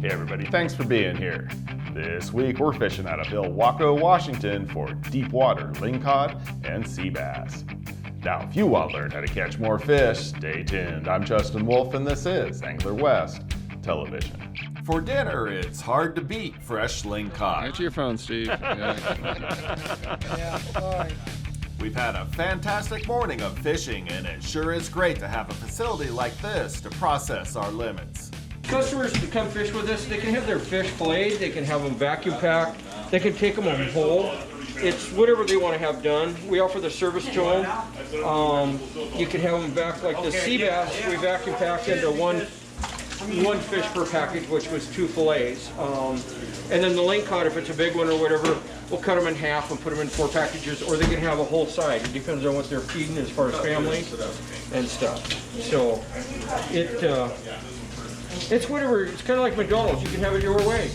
Hey everybody, thanks for being here. This week we're fishing out of Ilwaco, Washington for deep water Ling Cod and sea bass. Now, if you want to learn how to catch more fish, stay tuned. I'm Justin Wolf and this is Angler West Television. For dinner, it's hard to beat fresh Ling Cod. Answer your phone, Steve. Yeah, sorry. We've had a fantastic morning of fishing, and it sure is great to have a facility like this to process our limits. Customers that come fish with us, they can have their fish filleted, they can have them vacuum packed, they can take them home whole. It's whatever they want to have done. We offer the service to them. You can have them back like the sea bass. We vacuum packed into one fish per package, which was 2 fillets. And then the Ling Cod, if it's a big one or whatever, we'll cut them in half and put them in 4 packages, or they can have a whole side. It depends on what they're feeding as far as family and stuff. So it's whatever. It's kind of like McDonald's. You can have it your way.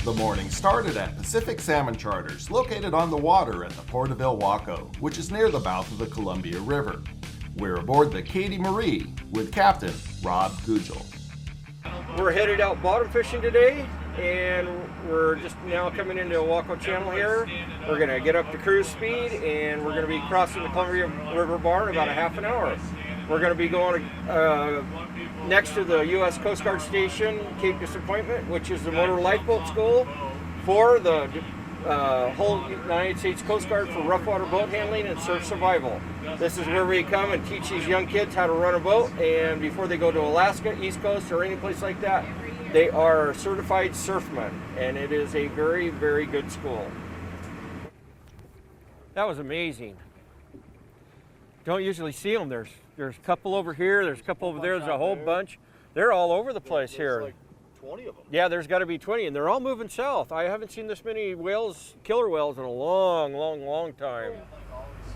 The morning started at Pacific Salmon Charters, located on the water at the port of Ilwaco, which is near the mouth of the Columbia River. We're aboard the Katie Marie with Captain Rob Gugel. We're headed out bottom fishing today, and we're just now coming into Ilwaco Channel here. We're going to get up to cruise speed, and we're going to be crossing the Columbia River bar in about a half an hour. We're going to be going next to the U.S. Coast Guard Station, Cape Disappointment, which is the motor lifeboat school for the whole United States Coast Guard for rough water boat handling and surf survival. This is where we come and teach these young kids how to run a boat, and before they go to Alaska, East Coast, or any place like that, they are certified surfmen, and it is a very, very good school. That was amazing. Don't usually see them. There's a couple over here, there's a couple over there, there's a whole bunch. They're all over the place here. Like 20 of them. Yeah, there's got to be 20, and they're all moving south. I haven't seen this many whales, killer whales, in a long, long, long time.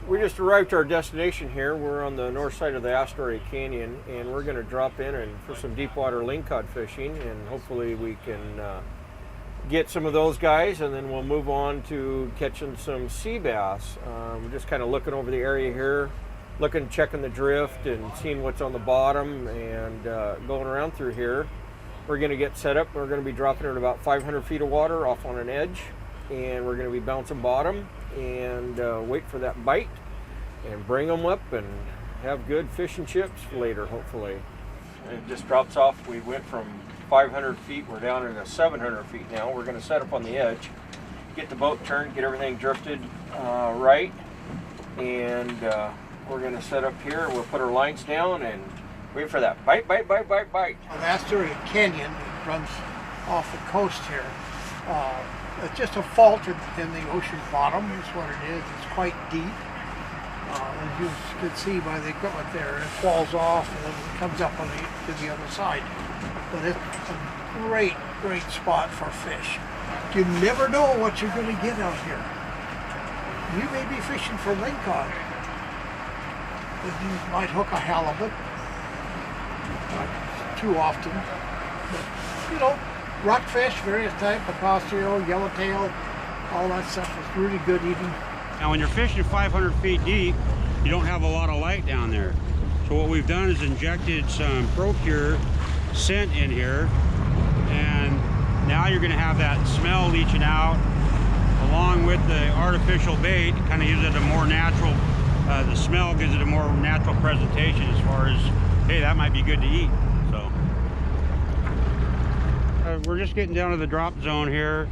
We just arrived to our destination here. We're on the north side of the Astoria Canyon, and we're going to drop in and for some deep water Ling Cod fishing, and hopefully we can get some of those guys, and then we'll move on to catching some sea bass. We're just kind of looking over the area here, checking the drift and seeing what's on the bottom, and going around through here. We're going to get set up. We're going to be dropping in about 500 feet of water off on an edge, and we're going to be bouncing bottom and wait for that bite and bring them up and have good fish and chips later, hopefully. It just drops off. We went from 500 feet. We're down into 700 feet now. We're going to set up on the edge, get the boat turned, get everything drifted right, and we're going to set up here. We'll put our lines down and wait for that bite, bite, bite, bite, bite. The Astoria Canyon runs off the coast here. It's just a fault in the ocean bottom is what it is. It's quite deep. As you can see by the equipment there, it falls off and then it comes up to the other side. But it's a great, great spot for fish. You never know what you're going to get out here. You may be fishing for Ling Cod. You might hook a halibut. Not too often. But, rockfish, various types, Astoria, yellowtail, all that stuff is really good eating. Now when you're fishing 500 feet deep, you don't have a lot of light down there. So what we've done is injected some Procure scent in here, and now you're going to have that smell leaching out along with the artificial bait. It kind of gives it a more natural, the smell gives it a more natural presentation as far as, hey, that might be good to eat. So we're just getting down to the drop zone here,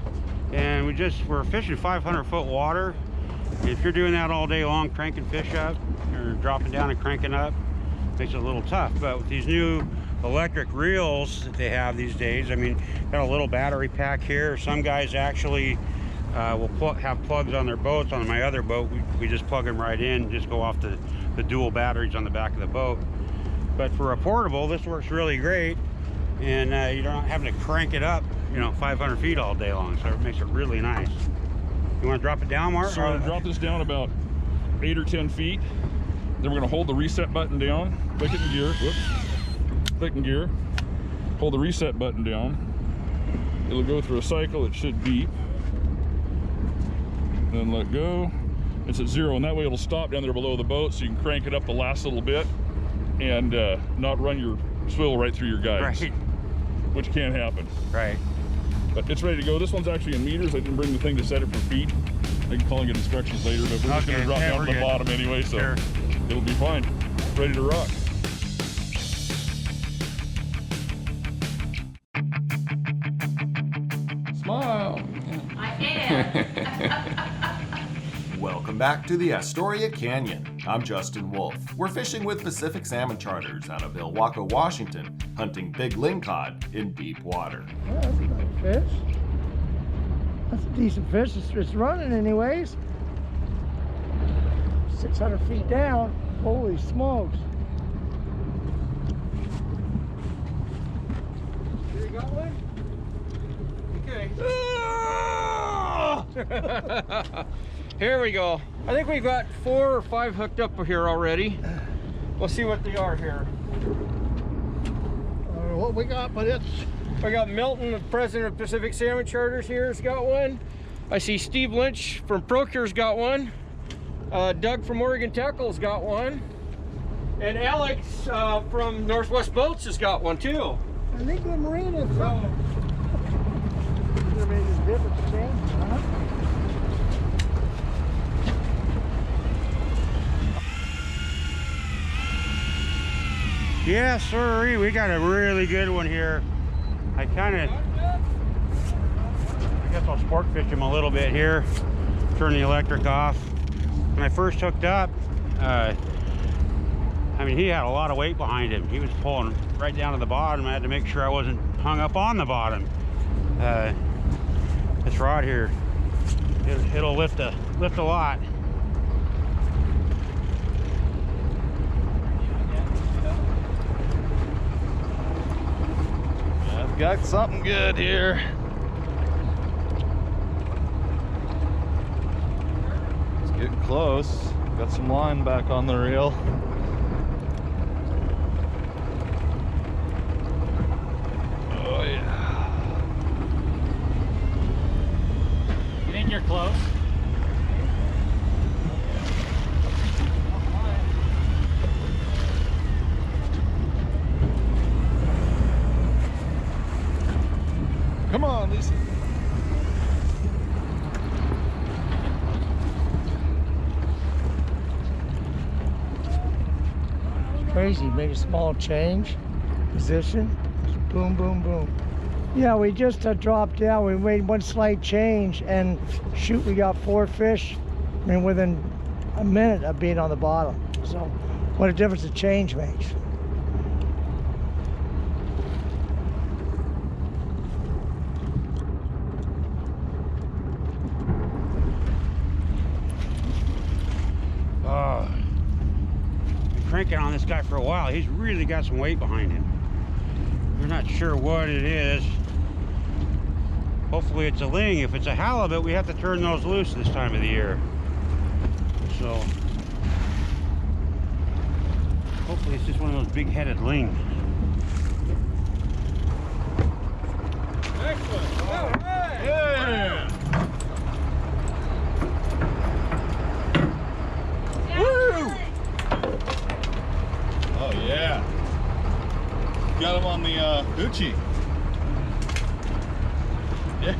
and we're fishing 500-foot water. If you're doing that all day long, cranking fish up, or dropping down and cranking up, makes it a little tough. But with these new electric reels that they have these days, I mean, got a little battery pack here. Some guys actually will have plugs on their boats. On my other boat, we just plug them right in, just go off the dual batteries on the back of the boat. But for a portable, this works really great, and you're not having to crank it up, 500 feet all day long, so it makes it really nice. You want to drop it down, Mark? So we're going to drop this down about 8 or 10 feet. Then we're going to hold the reset button down, click it in gear, click in gear, hold the reset button down. It'll go through a cycle, it should beep. Then let go. It's at 0, and that way it'll stop down there below the boat, so you can crank it up the last little bit and not run your swivel right through your guides. Right. which can't happen. Right. But it's ready to go. This one's actually in meters. I didn't bring the thing to set it for feet. I can call and get instructions later, but we're just going to drop down to the bottom anyway, so sure. It'll be fine. Ready to rock. Smile. I am. Welcome back to the Astoria Canyon. I'm Justin Wolf. We're fishing with Pacific Salmon Charters out of Ilwaco, Washington, hunting big Ling Cod in deep water. Yeah, that's a nice fish. That's a decent fish. It's running anyways. 600 feet down. Holy smokes. Here you got one? Okay. Here we go. I think we've got 4 or 5 hooked up here already. We'll see what they are here. What we got, but it's... I got Milton, the president of Pacific Salmon Charters here, has got one. I see Steve Lynch from Procure's got one. Doug from Oregon Tackle's got one. And Alex from Northwest Boats has got one too. I think the marine is... There may be a difference change, huh? Yes, sir. We got a really good one here. I guess I'll sport fish him a little bit here. Turn the electric off. When I first hooked up, I mean, he had a lot of weight behind him. He was pulling right down to the bottom. I had to make sure I wasn't hung up on the bottom. This rod here, it'll lift a lot. I've got something good here. It's getting close. Got some line back on the reel. Oh yeah. You think you're close? Come on, Lisa. Crazy, made a small change, position, boom, boom, boom. Yeah, we just dropped down, we made one slight change and shoot, we got 4 fish, I mean, within a minute of being on the bottom. So what a difference a change makes. Cranking on this guy for a while. He's really got some weight behind him. We're not sure what it is. Hopefully it's a ling. If it's a halibut, we have to turn those loose this time of the year. So hopefully it's just one of those big-headed ling. Excellent. All right. Yeah. Woo! Oh yeah. Got him on the hoochie. Yeah.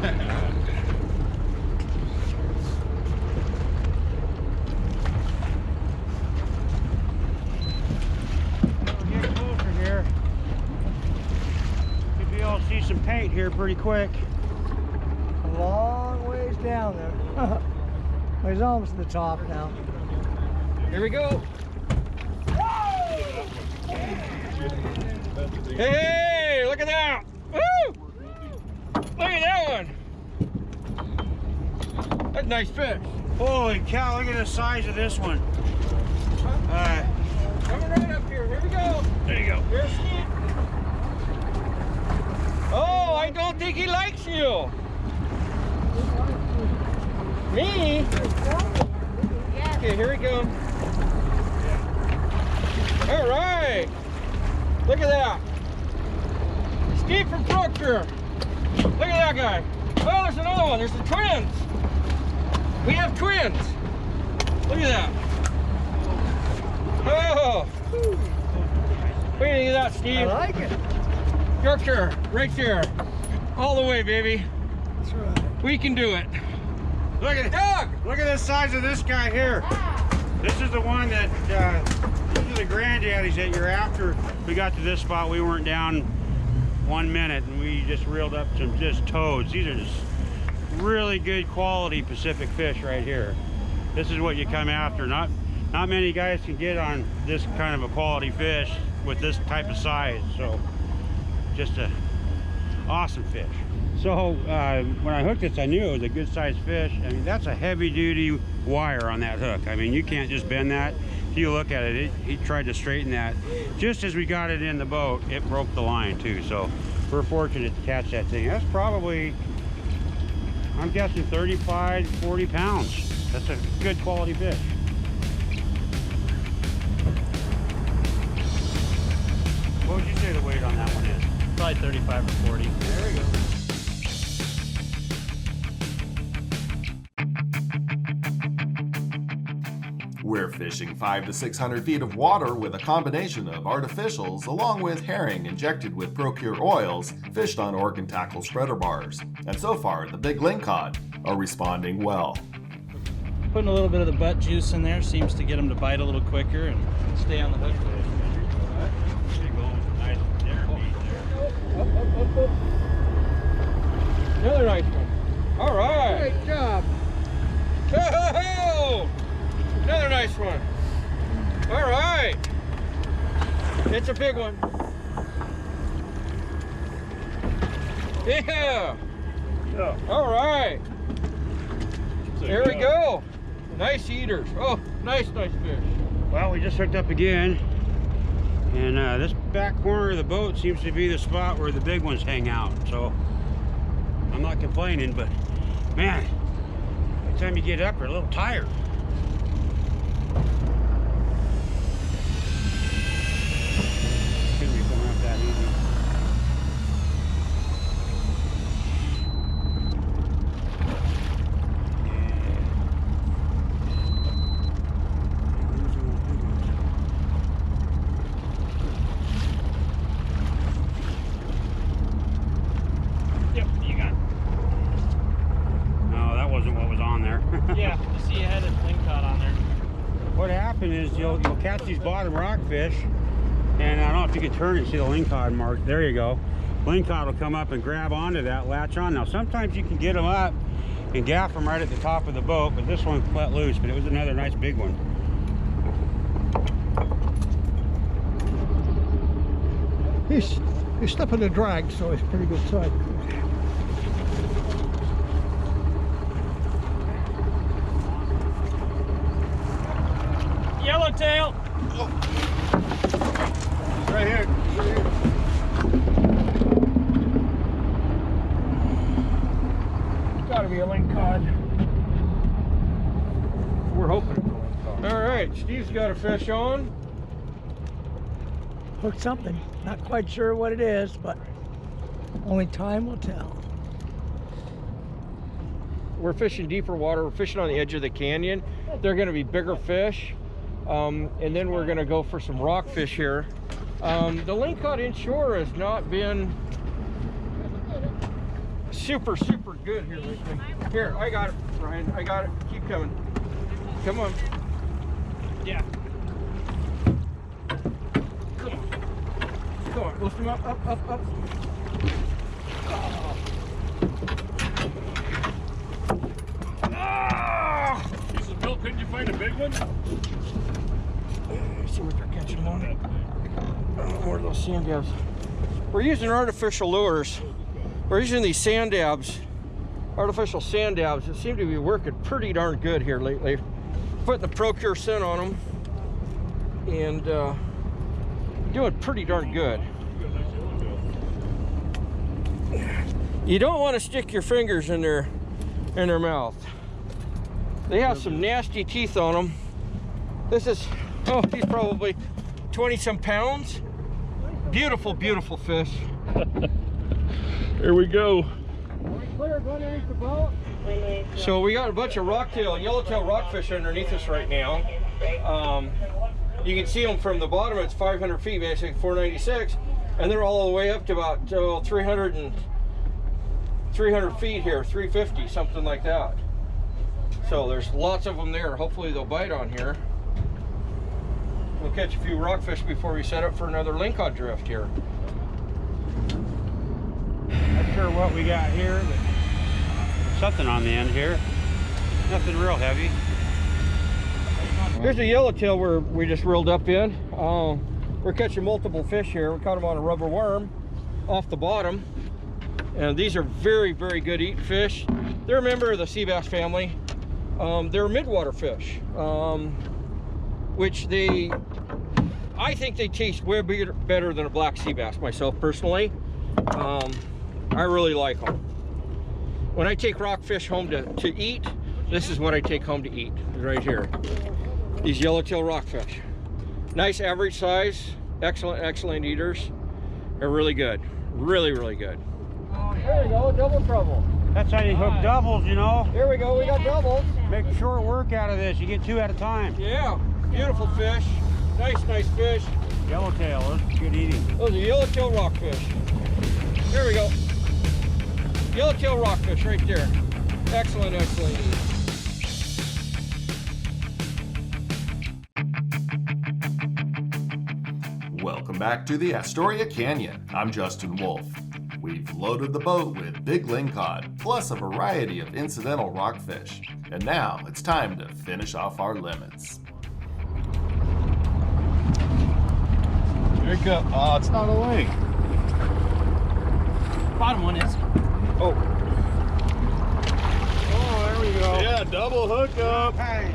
Get closer here. Should be able to see some paint here pretty quick. A long ways down there. He's almost to the top now. Here we go. Hey, look at that. Woo! Look at that one. That's a nice fish. Holy cow, look at the size of this one. Coming right up here. Here we go. There you go. Here's Steve. Oh, I don't think he likes you. Me? Okay, here we go. All right. Look at that. Steve from Procure. Look at that guy. Oh, there's another one. There's the twins. We have twins. Look at that. Oh. What do you think of that, Steve? I like it. Good, structure right there. All the way, baby. That's right. We can do it. Look at Doug! Look at the size of this guy here. This is the one that, these are the granddaddies that you're after. We got to this spot, we weren't down 1 minute, and we just reeled up some just toads. These are just really good quality Pacific fish right here. This is what you come after. Not many guys can get on this kind of a quality fish with this type of size. So just a awesome fish. So when I hooked this, I knew it was a good sized fish. I mean, that's a heavy duty wire on that hook. I mean, you can't just bend that. If you look at it, he tried to straighten that. Just as we got it in the boat, it broke the line too. So we're fortunate to catch that thing. That's probably, I'm guessing 35, 40 pounds. That's a good quality fish. What would you say the weight on that one is? Probably 35 or 40. There we go. We're fishing 500 to 600 feet of water with a combination of artificials along with herring injected with Procure oils fished on Oregon tackle spreader bars. And so far, the big Ling Cod are responding well. Putting a little bit of the butt juice in there seems to get them to bite a little quicker and stay on the hook. Another nice one. All right. Great job. Oh, another nice one. All right. It's a big one. Yeah. All right. There we go. Nice eaters. Oh, nice fish. Well, we just hooked up again, and this back corner of the boat seems to be the spot where the big ones hang out. So I'm not complaining, but man, by the time you get up, you're a little tired. Shouldn't be coming up that easy. Yeah, you see you had a Ling Cod on there. What happened is you'll catch these bottom rockfish, and I don't know if you can turn and see the Ling Cod mark. There you go. Ling Cod will come up and grab onto that, latch on. Now sometimes you can get them up and gaff them right at the top of the boat, but this one let loose, but it was another nice big one. He's slipping a drag, so it's pretty good size. Yellowtail. Right here. It's gotta be a Ling Cod. We're hoping it's a Ling Cod. All right, Steve's got a fish on. Hooked something. Not quite sure what it is, but only time will tell. We're fishing deeper water. We're fishing on the edge of the canyon. They're gonna be bigger fish. And then we're gonna go for some rockfish here. The Ling Cod inshore has not been super good here lately. Here, I got it, Ryan. I got it. Keep coming. Come on. Yeah. Come on. Lift him up. Oh. Piece of milk, couldn't you find a big one? See what they're catching on it. Where are those sand dabs? We're using artificial lures. We're using these sand dabs, artificial sand dabs. That seem to be working pretty darn good here lately. Putting the Procure scent on them and doing pretty darn good. You don't want to stick your fingers in their mouth. They have some nasty teeth on them. This is, oh, he's probably 20-some pounds. Beautiful fish. Here we go. So we got a bunch of yellowtail rockfish underneath us right now. You can see them from the bottom. It's 500 feet, basically 496. And they're all the way up to about 300 feet here, 350, something like that. So there's lots of them there. Hopefully they'll bite on here. We'll catch a few rockfish before we set up for another Lingcod drift here. Not sure what we got here, but something on the end here. Nothing real heavy. Here's a yellowtail we just reeled up in. We're catching multiple fish here. We caught them on a rubber worm off the bottom. And these are very, very good eating fish. They're a member of the sea bass family. They're midwater fish, which I think they taste way better than a black sea bass myself personally. I really like them. When I take rockfish home to eat, this is what I take home to eat, right here. These yellowtail rockfish. Nice average size, excellent eaters. They're really good, really, really good. There we go, double trouble. That's how you hook doubles, you know. Here we go, we got doubles. Make short work out of this. You get 2 at a time. Yeah, beautiful fish. Nice fish. Yellowtail, those are good eating. Those are yellowtail rockfish. There we go. Yellowtail rockfish right there. Excellent eating. Welcome back to the Astoria Canyon. I'm Justin Wolf. We've loaded the boat with big Ling Cod, plus a variety of incidental rockfish. And now it's time to finish off our limits. Here you go. Oh, it's not a link. Bottom one is. Oh, there we go. Yeah, double hookup. Nice.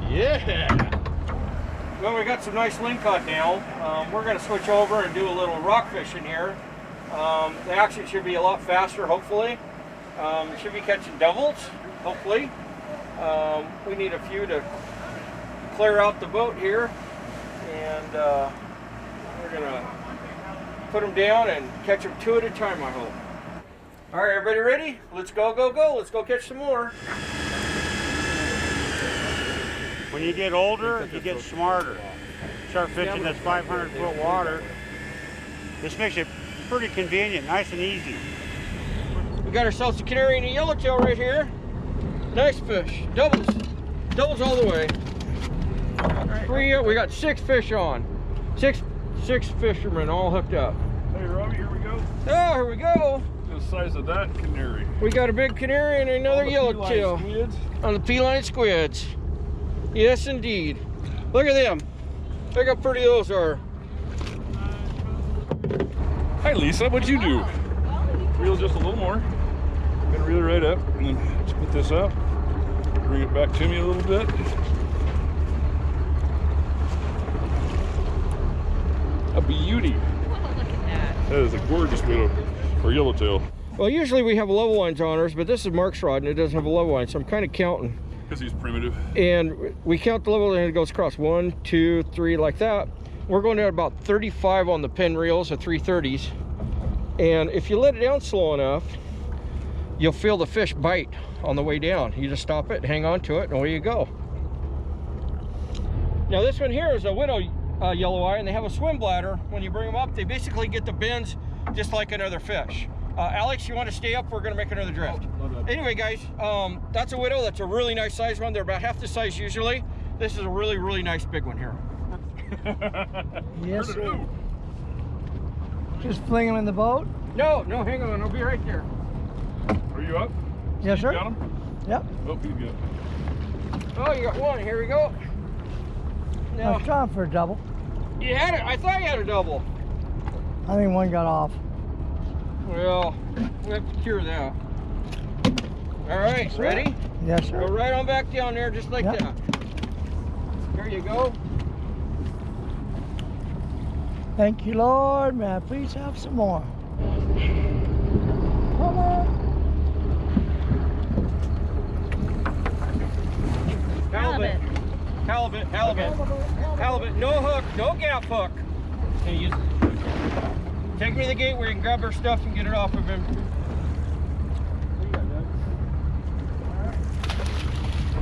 Yeah. Well, we got some nice Ling Cod now. We're going to switch over and do a little rockfish in here. The action should be a lot faster, hopefully. Should be catching doubles, hopefully. We need a few to clear out the boat here, and we're going to put them down and catch them 2 at a time, I hope. All right, everybody ready? Let's go. Let's go catch some more. When you get older, you get smarter. Start fishing this 500-foot water. This makes it pretty convenient, nice and easy. We got ourselves a canary and a yellowtail right here. Nice fish. Doubles all the way. We got 6 fish on. Six fishermen all hooked up. Hey, Robbie, here we go. Oh, here we go. The size of that canary. We got a big canary and another yellowtail on the feline squids. Yes, indeed. Look at them. Look how pretty those are. Hi, Lisa. What'd you do? Reel just a little more. Gonna reel it right up, and then just put this up. Bring it back to me a little bit. A beauty. Look at that. That is a gorgeous widow or yellowtail. Well, usually we have level lines on ours, but this is Mark's rod and it doesn't have a level line, so I'm kind of counting. Because he's primitive. And we count the level and it goes across 1, 2, 3, like that. We're going at about 35 on the pin reels, the 330s. And if you let it down slow enough, you'll feel the fish bite on the way down. You just stop it, hang on to it, and away you go. Now this one here is a widow yellow eye, and they have a swim bladder. When you bring them up, they basically get the bends just like another fish. Alex, you want to stay up? We're going to make another drift. Anyway, guys, that's a widow. That's a really nice size one. They're about half the size usually. This is a really, really nice big one here. Yes, sir. Just fling them in the boat? No, hang on. I'll be right there. Are you up? Yes, sir. Got him? Yep. Oh, he's good. Oh, you got one. Here we go. I Now, was trying for a double. you had it. I thought you had a double. I think one got off. Well, we have to cure that. All right, ready? Yes, sir. Go right on back down there, just like Yep. that. There you go. Thank you, Lord. May I please have some more? Come on. Halibut. Halibut. No hook, no gap hook. Okay, use it. Take me to the gate where you can grab our stuff and get it off of him.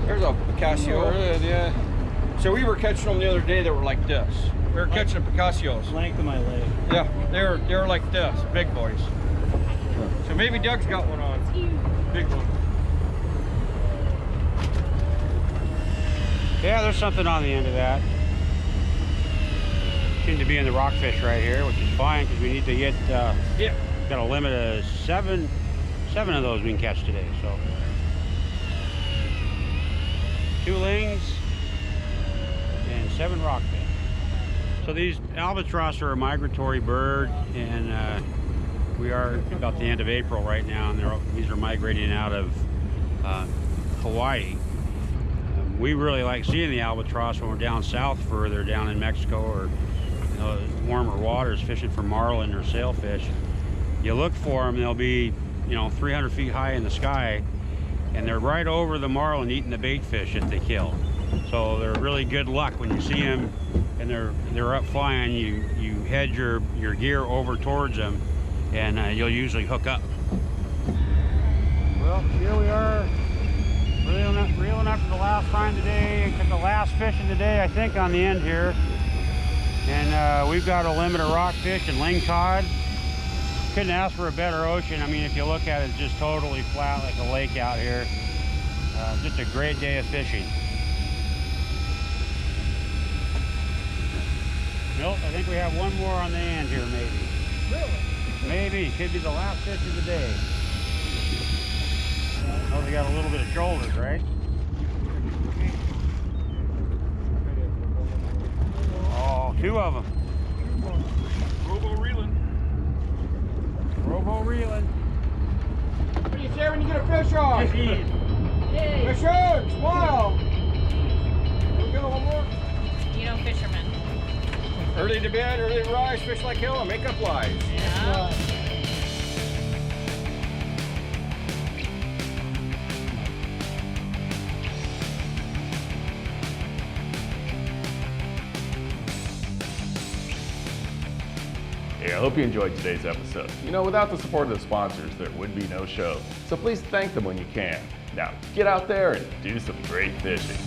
There's a Casio. Good, yeah. So we were catching them the other day that were like this. We were catching picasios. Length of my leg. Yeah, they were like this, big boys. So maybe Doug's got one on. Big one. Yeah, there's something on the end of that. Seem to be in the rockfish right here, which is fine because we need to get, got a limit of seven of those we can catch today. So 2 lings and 7 rockfish. So these albatross are a migratory bird, and we are about the end of April right now, and these are migrating out of Hawaii. We really like seeing the albatross when we're down south further, down in Mexico or warmer waters, fishing for marlin or sailfish. You look for them, they'll be 300 feet high in the sky, and they're right over the marlin eating the bait fish that they kill. So they're really good luck when you see them and they're up flying. You head your gear over towards them, and you'll usually hook up. Well, here we are, reeling up for the last time today. Took the last fish of the day, I think, on the end here. And we've got a limit of rockfish and Ling Cod. Couldn't ask for a better ocean. I mean, if you look at it, it's just totally flat like a lake out here. Just a great day of fishing. Nope, I think we have one more on the end here, maybe. Really? Maybe, could be the last fish of the day. Oh, they got a little bit of shoulders, right? Oh, 2 of them. Robo reeling. Robo reeling. What do you say when you get a fish on? Fish on, smile. Here we go, one more. Fishermen. Early to bed, early to rise, fish like hell, and make up lies. Yeah. Hey, I hope you enjoyed today's episode. Without the support of the sponsors, there would be no show. So please thank them when you can. Now, get out there and do some great fishing.